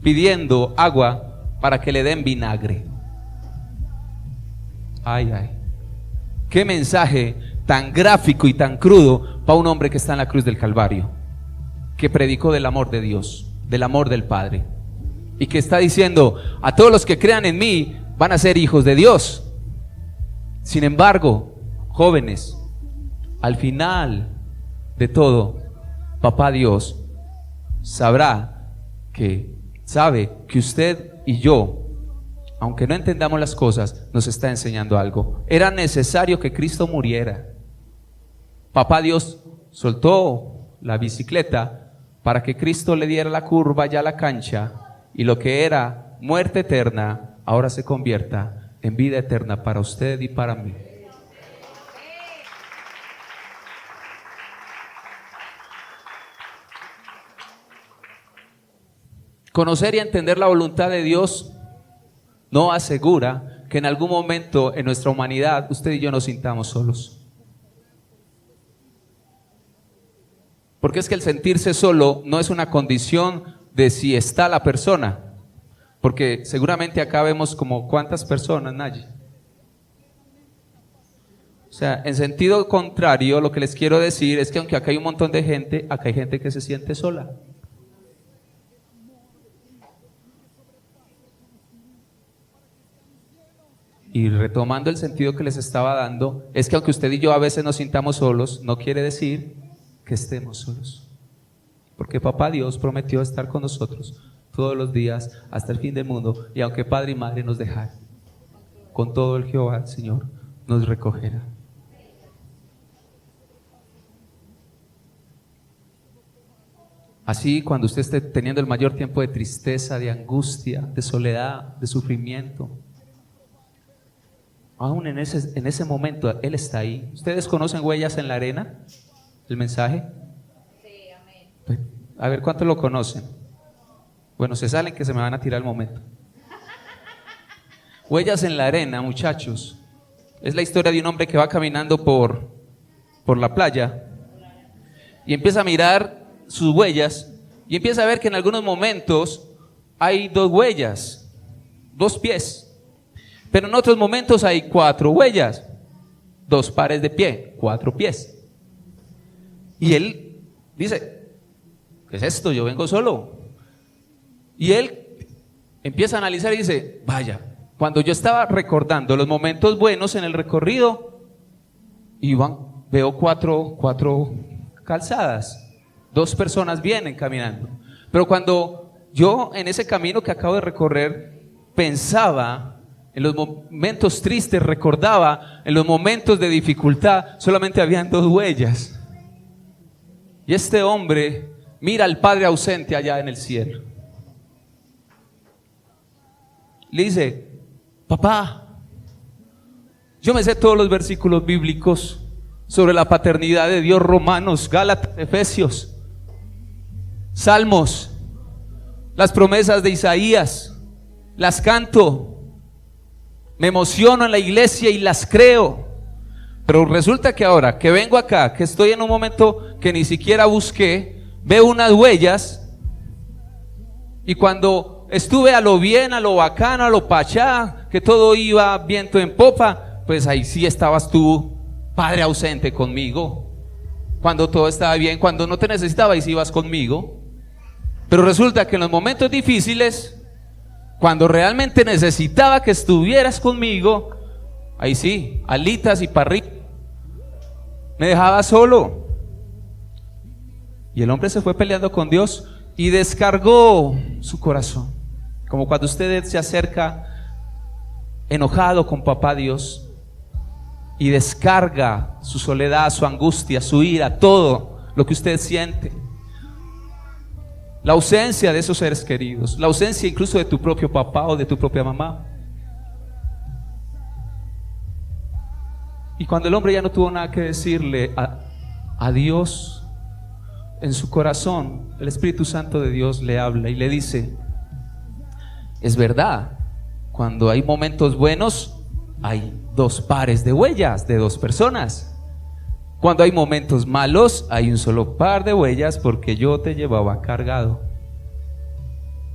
pidiendo agua para que le den vinagre. Ay, ay. Qué mensaje tan gráfico y tan crudo para un hombre que está en la cruz del Calvario, que predicó del amor de Dios, del amor del Padre, y que está diciendo: a todos los que crean en mí van a ser hijos de Dios. Sin embargo, jóvenes, al final de todo, Papá Dios sabe que usted y yo, aunque no entendamos las cosas, nos está enseñando algo. Era necesario que Cristo muriera. Papá Dios soltó la bicicleta para que Cristo le diera la curva ya a la cancha, y lo que era muerte eterna ahora se convierta en vida eterna para usted y para mí. Conocer y entender la voluntad de Dios no asegura que en algún momento en nuestra humanidad usted y yo nos sintamos solos. Porque es que el sentirse solo no es una condición de si está la persona. Porque seguramente acá vemos como ¿cuántas personas, Nayi? O sea, en sentido contrario, lo que les quiero decir es que aunque acá hay un montón de gente, acá hay gente que se siente sola. Y retomando el sentido que les estaba dando, es que aunque usted y yo a veces nos sintamos solos, no quiere decir que estemos solos. Porque Papá Dios prometió estar con nosotros todos los días hasta el fin del mundo. Y aunque Padre y Madre nos dejaran, con todo el Jehová, el Señor, nos recogerá. Así, cuando usted esté teniendo el mayor tiempo de tristeza, de angustia, de soledad, de sufrimiento, aún en ese momento Él está ahí. ¿Ustedes conocen Huellas en la Arena? ¿El mensaje? Sí, amén. Pues, a ver, ¿cuántos lo conocen? Bueno, se salen que se me van a tirar el momento. Huellas en la Arena, muchachos, es la historia de un hombre que va caminando por la playa y empieza a mirar sus huellas y empieza a ver que en algunos momentos hay 2 huellas, 2 pies. Pero en otros momentos hay 4 huellas, 2 pares de pie, 4 pies. Y él dice: ¿qué es esto? Yo vengo solo. Y él empieza a analizar y dice: vaya, cuando yo estaba recordando los momentos buenos en el recorrido, veo 4 calzadas, 2 personas vienen caminando. Pero cuando yo en ese camino que acabo de recorrer pensaba en los momentos tristes, recordaba en los momentos de dificultad, solamente habían 2 huellas. Y este hombre mira al Padre ausente allá en el cielo. Le dice: papá, yo me sé todos los versículos bíblicos sobre la paternidad de Dios, Romanos, Gálatas, Efesios, Salmos, las promesas de Isaías, las canto. Me emociono en la iglesia y las creo. Pero resulta que ahora que vengo acá, que estoy en un momento que ni siquiera busqué, veo unas huellas. Y cuando estuve a lo bien, a lo bacano, a lo pachá, que todo iba viento en popa, pues ahí sí estabas tú, Padre ausente, conmigo. Cuando todo estaba bien, cuando no te necesitaba, ahí sí ibas conmigo. Pero resulta que en los momentos difíciles, cuando realmente necesitaba que estuvieras conmigo, ahí sí, alitas y parrillas, me dejaba solo. Y el hombre se fue peleando con Dios y descargó su corazón. Como cuando usted se acerca enojado con Papá Dios y descarga su soledad, su angustia, su ira, todo lo que usted siente. La ausencia de esos seres queridos, la ausencia incluso de tu propio papá o de tu propia mamá. Y cuando el hombre ya no tuvo nada que decirle a Dios, en su corazón, el Espíritu Santo de Dios le habla y le dice: es verdad, cuando hay momentos buenos, hay dos pares de huellas de dos personas. Cuando hay momentos malos, hay un solo par de huellas, porque yo te llevaba cargado.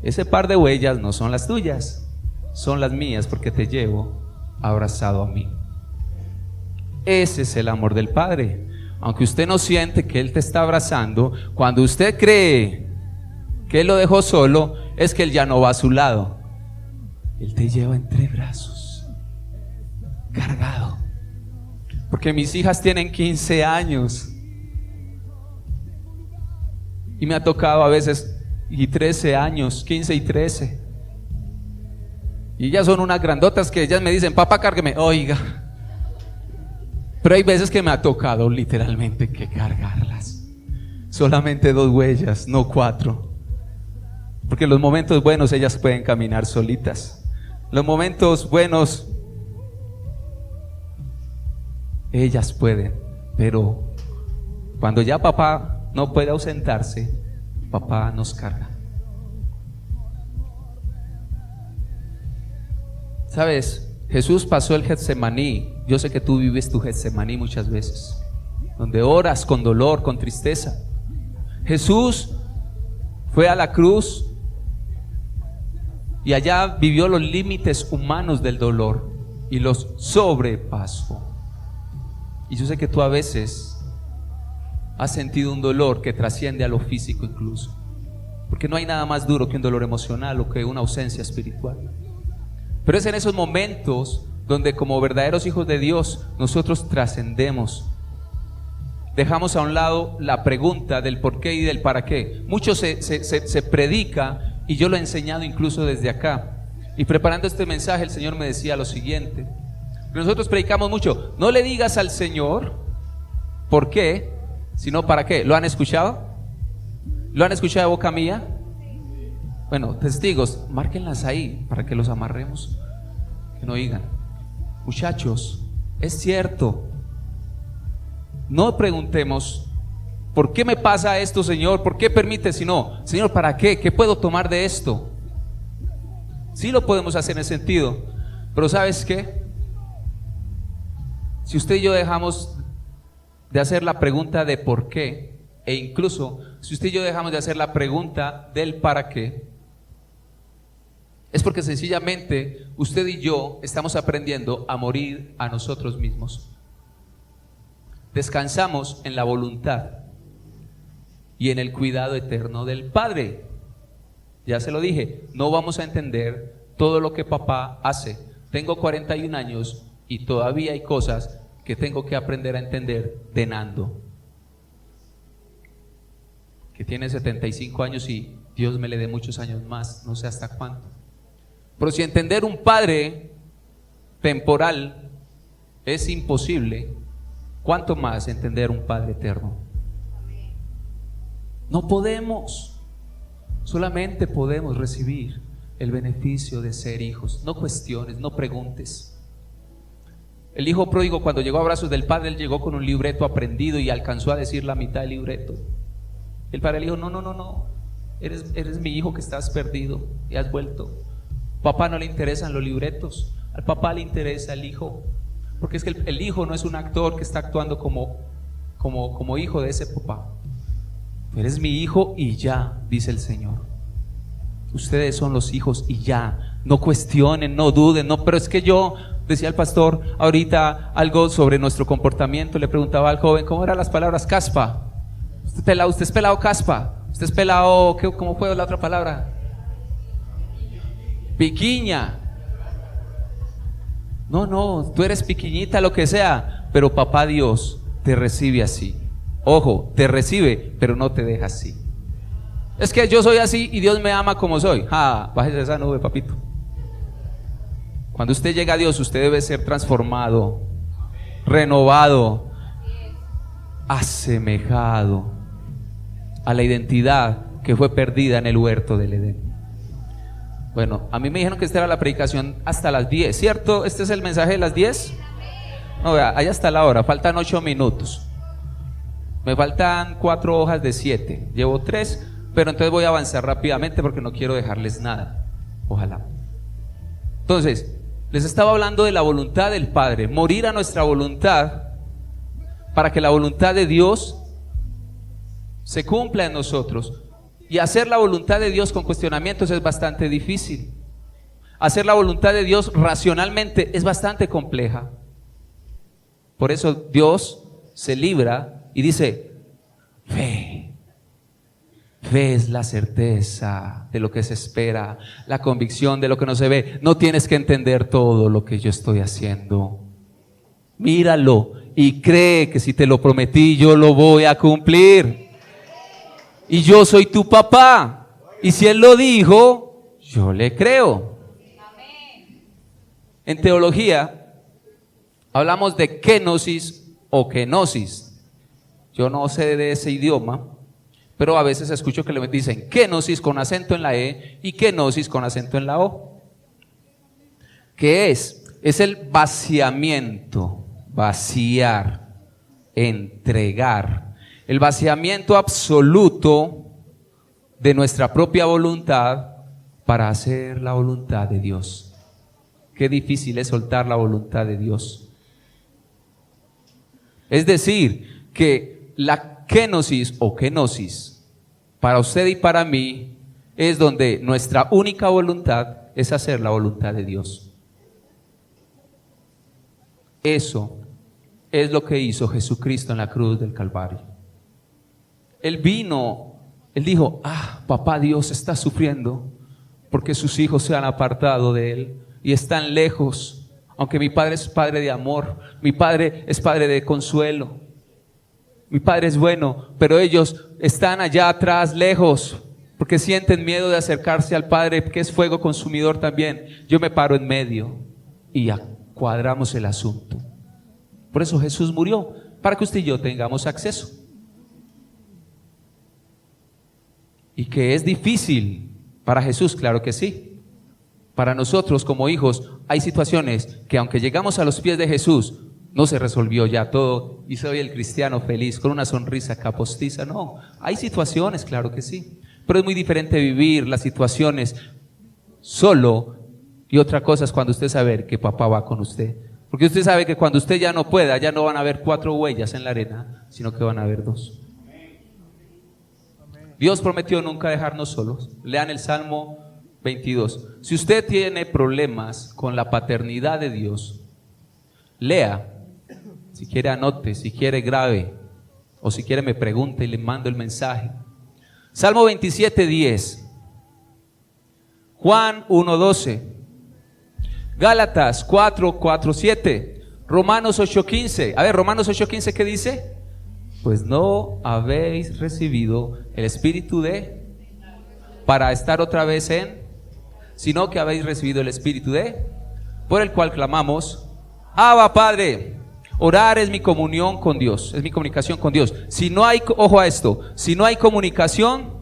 Ese par de huellas no son las tuyas, son las mías, porque te llevo abrazado a mí. Ese es el amor del Padre. Aunque usted no siente que Él te está abrazando, cuando usted cree que Él lo dejó solo, es que Él ya no va a su lado. Él te lleva entre brazos, cargado. Porque mis hijas tienen 15 años y me ha tocado a veces, y 13 años, 15 y 13, y ellas son unas grandotas que ellas me dicen: papá, cárgueme. Oiga, pero hay veces que me ha tocado literalmente que cargarlas. Solamente 2 huellas, no 4, porque en los momentos buenos ellas pueden caminar solitas. Los momentos buenos ellas pueden, pero cuando ya papá no puede ausentarse, papá nos carga. ¿Sabes? Jesús pasó el Getsemaní. Yo sé que tú vives tu Getsemaní muchas veces, donde oras con dolor, con tristeza. Jesús fue a la cruz y allá vivió los límites humanos del dolor y los sobrepasó. Y yo sé que tú a veces has sentido un dolor que trasciende a lo físico incluso, porque no hay nada más duro que un dolor emocional o que una ausencia espiritual. Pero es en esos momentos donde, como verdaderos hijos de Dios, nosotros trascendemos. Dejamos a un lado la pregunta del por qué y del para qué. Mucho se predica, y yo lo he enseñado incluso desde acá. Y preparando este mensaje, el Señor me decía lo siguiente: nosotros predicamos mucho: no le digas al Señor por qué, sino para qué. ¿Lo han escuchado? ¿Lo han escuchado de boca mía? Bueno, testigos, márquenlas ahí para que los amarremos, que no oigan. Muchachos, es cierto. No preguntemos: ¿por qué me pasa esto, Señor? ¿Por qué permite? Sino: Señor, ¿para qué? ¿Qué puedo tomar de esto? Sí lo podemos hacer en ese sentido, pero ¿sabes qué? Si usted y yo dejamos de hacer la pregunta de por qué, e incluso si usted y yo dejamos de hacer la pregunta del para qué, es porque sencillamente usted y yo estamos aprendiendo a morir a nosotros mismos. Descansamos en la voluntad y en el cuidado eterno del Padre. Ya se lo dije, no vamos a entender todo lo que papá hace. Tengo 41 años y todavía hay cosas que tengo que aprender a entender de Nando, que tiene 75 años y Dios me le dé muchos años más, no sé hasta cuánto. Pero si entender un padre temporal es imposible, ¿cuánto más entender un Padre eterno? No podemos, solamente podemos recibir el beneficio de ser hijos. No cuestiones, no preguntes. El hijo pródigo, cuando llegó a brazos del padre, él llegó con un libreto aprendido y alcanzó a decir la mitad del libreto. El padre le dijo: no, eres mi hijo que estás perdido y has vuelto. Papá no le interesan los libretos, al papá le interesa el hijo, porque es que el hijo no es un actor que está actuando como hijo de ese papá. Eres mi hijo y ya, dice el Señor. Ustedes son los hijos y ya. No cuestionen, no duden, no, pero es que yo, decía el pastor ahorita algo sobre nuestro comportamiento, le preguntaba al joven: ¿cómo eran las palabras? Caspa. Usted es pelado caspa. Usted es pelado, ¿cómo fue la otra palabra? Piquiña. No, tú eres piquiñita, lo que sea, pero papá Dios te recibe así. Ojo, te recibe, pero no te deja así. Es que yo soy así y Dios me ama como soy. Bájese esa nube, papito. Cuando usted llega a Dios, usted debe ser transformado renovado, asemejado a la identidad que fue perdida en el huerto del Edén. Bueno, a mí me dijeron que esta era la predicación hasta las 10, ¿cierto? ¿Este es el mensaje de las 10? No, vea, allá está la hora, faltan 8 minutos. Me faltan 4 hojas de 7, llevo 3, pero entonces voy a avanzar rápidamente porque no quiero dejarles nada, ojalá. Entonces, les estaba hablando de la voluntad del Padre, morir a nuestra voluntad para que la voluntad de Dios se cumpla en nosotros. Y hacer la voluntad de Dios con cuestionamientos es bastante difícil. Hacer la voluntad de Dios racionalmente es bastante compleja. Por eso Dios se libra y dice: fe. Fe es la certeza de lo que se espera, la convicción de lo que no se ve. No tienes que entender todo lo que yo estoy haciendo. Míralo y cree que si te lo prometí yo lo voy a cumplir. Y yo soy tu papá. Y si Él lo dijo, yo le creo. En teología hablamos de kenosis o kenosis. Yo no sé de ese idioma, pero a veces escucho que le dicen kenosis con acento en la E y kenosis con acento en la O. ¿Qué es? Es el vaciamiento, vaciar, entregar. El vaciamiento absoluto de nuestra propia voluntad para hacer la voluntad de Dios. Qué difícil es soltar la voluntad de Dios. Es decir, que la kenosis o kenosis, para usted y para mí, es donde nuestra única voluntad es hacer la voluntad de Dios. Eso es lo que hizo Jesucristo en la cruz del Calvario. Él vino, Él dijo: papá Dios está sufriendo porque sus hijos se han apartado de Él y están lejos. Aunque mi Padre es Padre de amor, mi Padre es Padre de consuelo, mi Padre es bueno, pero ellos están allá atrás, lejos, porque sienten miedo de acercarse al Padre, que es fuego consumidor también. Yo me paro en medio y cuadramos el asunto. Por eso Jesús murió, para que usted y yo tengamos acceso. ¿Y que es difícil para Jesús? Claro que sí. Para nosotros como hijos hay situaciones que, aunque llegamos a los pies de Jesús, no se resolvió ya todo y soy el cristiano feliz con una sonrisa capostiza. No, hay situaciones, claro que sí, pero es muy diferente vivir las situaciones solo, y otra cosa es cuando usted sabe que papá va con usted, porque usted sabe que cuando usted ya no pueda, ya no van a haber 4 huellas en la arena, sino que van a haber 2. Dios prometió nunca dejarnos solos. Lean el Salmo 22. Si usted tiene problemas con la paternidad de Dios, lea. Si quiere anote, si quiere grabe, o si quiere me pregunte y le mando el mensaje. Salmo 27:10, Juan 1:12, Gálatas 4:7, Romanos 8:15. A ver, Romanos 8:15, ¿qué dice? Pues no habéis recibido el espíritu para estar otra vez sino que habéis recibido el espíritu por el cual clamamos: Abba, Padre. Orar es mi comunión con Dios, es mi comunicación con Dios. Si no hay, ojo a esto, si no hay comunicación,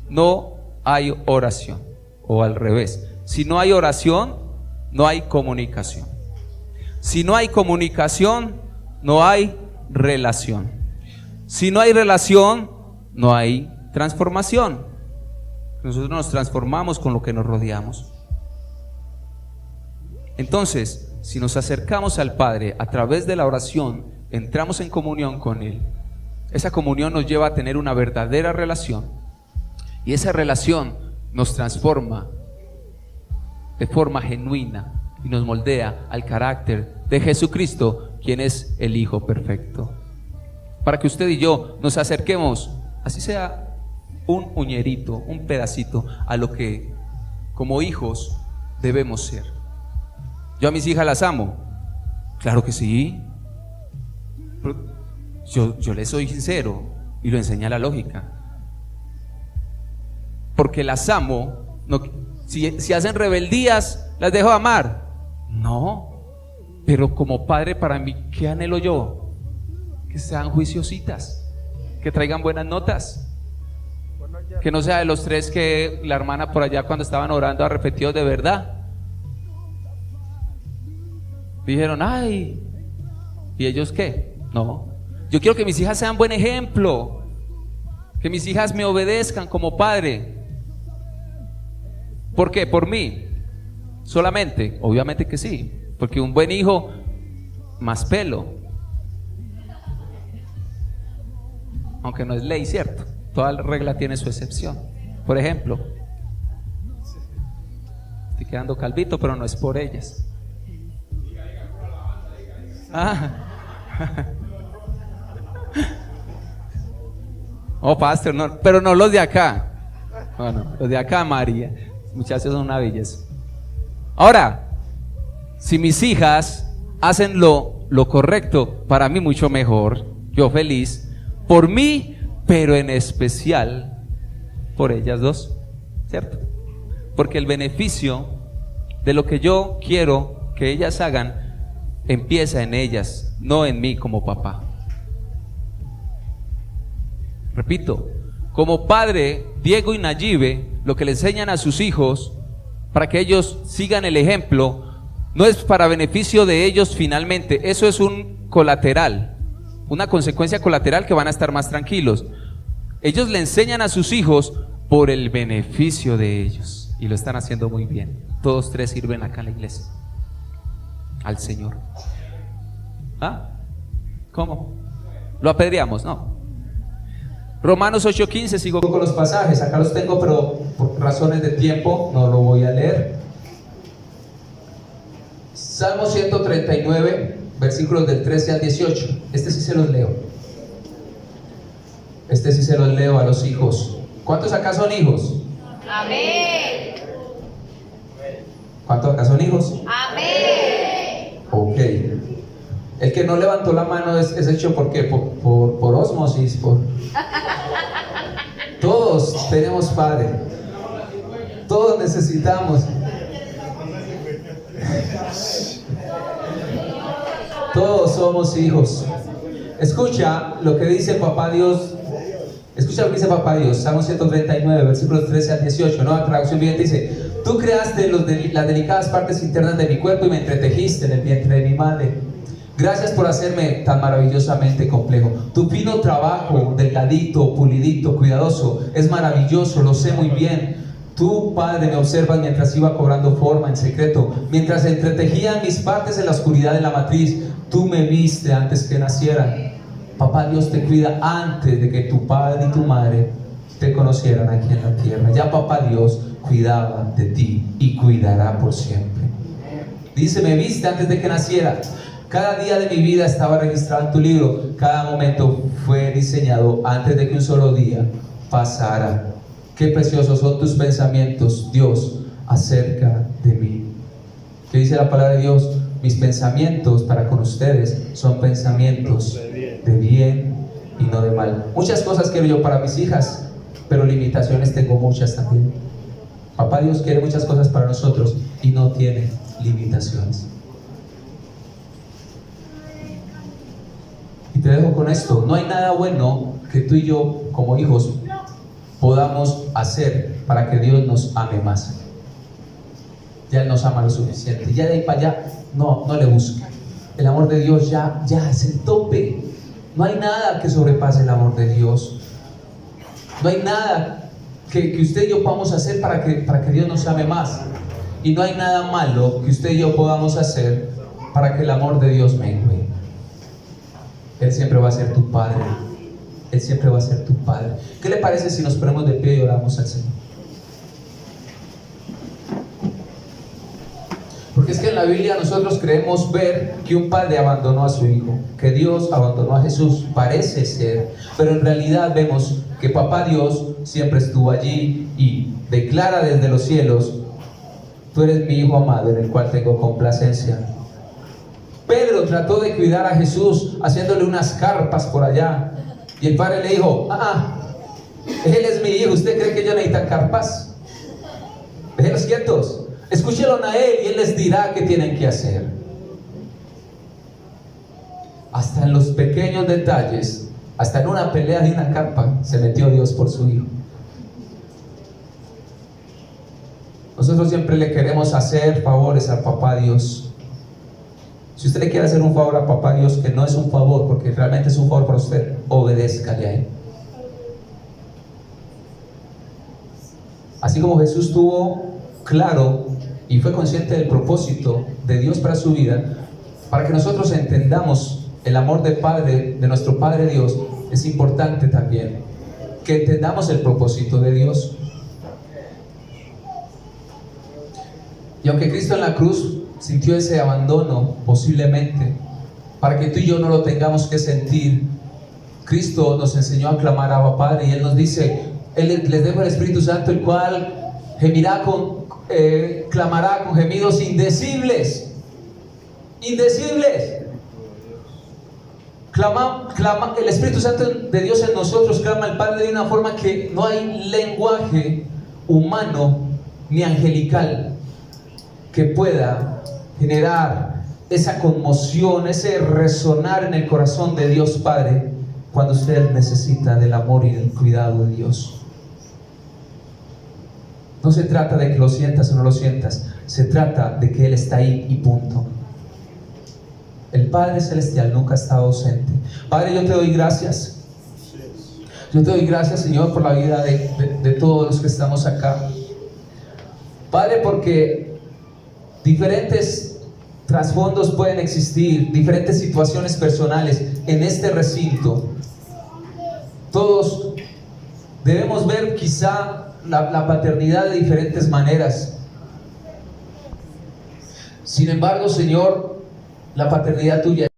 no hay oración. O al revés, si no hay oración, no hay comunicación. Si no hay comunicación, no hay relación. Si no hay relación, no hay transformación. Nosotros nos transformamos con lo que nos rodeamos. Entonces, si nos acercamos al Padre a través de la oración, entramos en comunión con Él. Esa comunión nos lleva a tener una verdadera relación, y esa relación nos transforma de forma genuina y nos moldea al carácter de Jesucristo, quien es el Hijo perfecto. Para que usted y yo nos acerquemos, así sea un uñerito, un pedacito, a lo que como hijos debemos ser. ¿Yo a mis hijas las amo? Claro que sí. Yo les soy sincero y lo enseña la lógica. Porque las amo, no, si hacen rebeldías, ¿las dejo amar? No. Pero como padre, para mí, ¿qué anhelo yo? Que sean juiciositas, que traigan buenas notas, que no sea de los 3 que la hermana por allá cuando estaban orando arrepentidos de verdad dijeron, ay, ¿y ellos qué? No, yo quiero que mis hijas sean buen ejemplo, que mis hijas me obedezcan como padre. ¿Por qué? ¿Por mí? Solamente, obviamente que sí, porque un buen hijo, más pelo, aunque no es ley, ¿cierto? Toda regla tiene su excepción. Por ejemplo, estoy quedando calvito, pero no es por ellas. Oh, pastor, no, pero no los de acá. Bueno, los de acá, María. Los muchachos son una belleza. Ahora, si mis hijas hacen lo correcto, para mí mucho mejor. Yo feliz por mí, pero en especial por ellas dos, ¿cierto? Porque el beneficio de lo que yo quiero que ellas hagan empieza en ellas, no en mí como papá. Repito, como padre, Diego y Nayibe, lo que le enseñan a sus hijos para que ellos sigan el ejemplo, no es para beneficio de ellos finalmente, eso es un colateral, una consecuencia colateral que van a estar más tranquilos. Ellos le enseñan a sus hijos por el beneficio de ellos y lo están haciendo muy bien. Todos 3 sirven acá en la iglesia al Señor. ¿Cómo? ¿Lo apedreamos? No. Romanos 8:15, sigo con los pasajes, acá los tengo, pero por razones de tiempo no lo voy a leer. Salmo 139, versículos del 13 al 18. Este sí se los leo. Este sí se los leo a los hijos. ¿Cuántos acá son hijos? Amén. ¿Cuántos acá son hijos? Amén. Ok. El que no levantó la mano es hecho ¿por qué? Por ósmosis, Todos tenemos padre. Todos necesitamos. Todos somos hijos. Escucha lo que dice Papá Dios. Escucha lo que dice Papá Dios. Salmo 139, versículos 13 al 18. Nueva traducción viviente dice: Tú creaste las delicadas partes internas de mi cuerpo y me entretejiste en el vientre de mi madre. Gracias por hacerme tan maravillosamente complejo. Tu fino trabajo, delgadito, pulidito, cuidadoso, es maravilloso, lo sé muy bien. Tú, Padre, me observas mientras iba cobrando forma en secreto. Mientras entretejía mis partes en la oscuridad de la matriz, tú me viste antes que naciera. Papá Dios te cuida antes de que tu padre y tu madre te conocieran aquí en la tierra. Ya Papá Dios cuidaba de ti y cuidará por siempre. Dice, me viste antes de que naciera. Cada día de mi vida estaba registrado en tu libro. Cada momento fue diseñado antes de que un solo día pasara. Qué preciosos son tus pensamientos, Dios, acerca de mí. ¿Qué dice la palabra de Dios? Mis pensamientos para con ustedes son pensamientos de bien y no de mal. Muchas cosas quiero yo para mis hijas, pero limitaciones tengo muchas también. Papá Dios quiere muchas cosas para nosotros y no tiene limitaciones. Y te dejo con esto: no hay nada bueno que tú y yo como hijos podamos hacer para que Dios nos ame más. Ya Él nos ama lo suficiente. Ya de ahí para allá no le busque. El amor de Dios ya es el tope. No hay nada que sobrepase el amor de Dios. No hay nada que usted y yo podamos hacer para que Dios nos ame más. Y no hay nada malo que usted y yo podamos hacer para que el amor de Dios mengue. Él siempre va a ser tu Padre. Él siempre va a ser tu Padre. ¿Qué le parece si nos ponemos de pie y oramos al Señor? Porque es que en la Biblia nosotros creemos ver que un padre abandonó a su hijo, que Dios abandonó a Jesús, parece ser, pero en realidad vemos que Papá Dios siempre estuvo allí y declara desde los cielos: tú eres mi hijo amado en el cual tengo complacencia. Pedro trató de cuidar a Jesús haciéndole unas carpas por allá, y el padre le dijo: él es mi hijo, ¿usted cree que yo necesito carpas? Déjenlos quietos, escúchenlo a él y él les dirá qué tienen que hacer. hasta en los pequeños detalles, hasta en una pelea de una carpa, se metió Dios por su hijo. Nosotros siempre le queremos hacer favores al papá Dios. Si usted le quiere hacer un favor a papá Dios, que no es un favor, porque realmente es un favor para usted, obedézcale a él. Así como Jesús tuvo claro y fue consciente del propósito de Dios para su vida, para que nosotros entendamos el amor de Padre, de nuestro Padre Dios, es importante también que entendamos el propósito de Dios. Y aunque Cristo en la cruz sintió ese abandono, posiblemente, para que tú y yo no lo tengamos que sentir, Cristo nos enseñó a clamar a Abba Padre, y Él nos dice: les dejo el Espíritu Santo, el cual clamará con gemidos indecibles. Indecibles. El Espíritu Santo de Dios en nosotros clama al Padre de una forma que no hay lenguaje humano ni angelical que pueda generar esa conmoción, ese resonar en el corazón de Dios Padre cuando usted necesita del amor y del cuidado de Dios. No se trata de que lo sientas o no lo sientas, se trata de que Él está ahí y punto. El Padre Celestial nunca ha estado ausente. Padre, yo te doy gracias. Yo te doy gracias, Señor, por la vida de todos los que estamos acá. Padre, porque diferentes trasfondos pueden existir, diferentes situaciones personales en este recinto. Todos debemos ver quizá la paternidad de diferentes maneras. Sin embargo, Señor, la paternidad tuya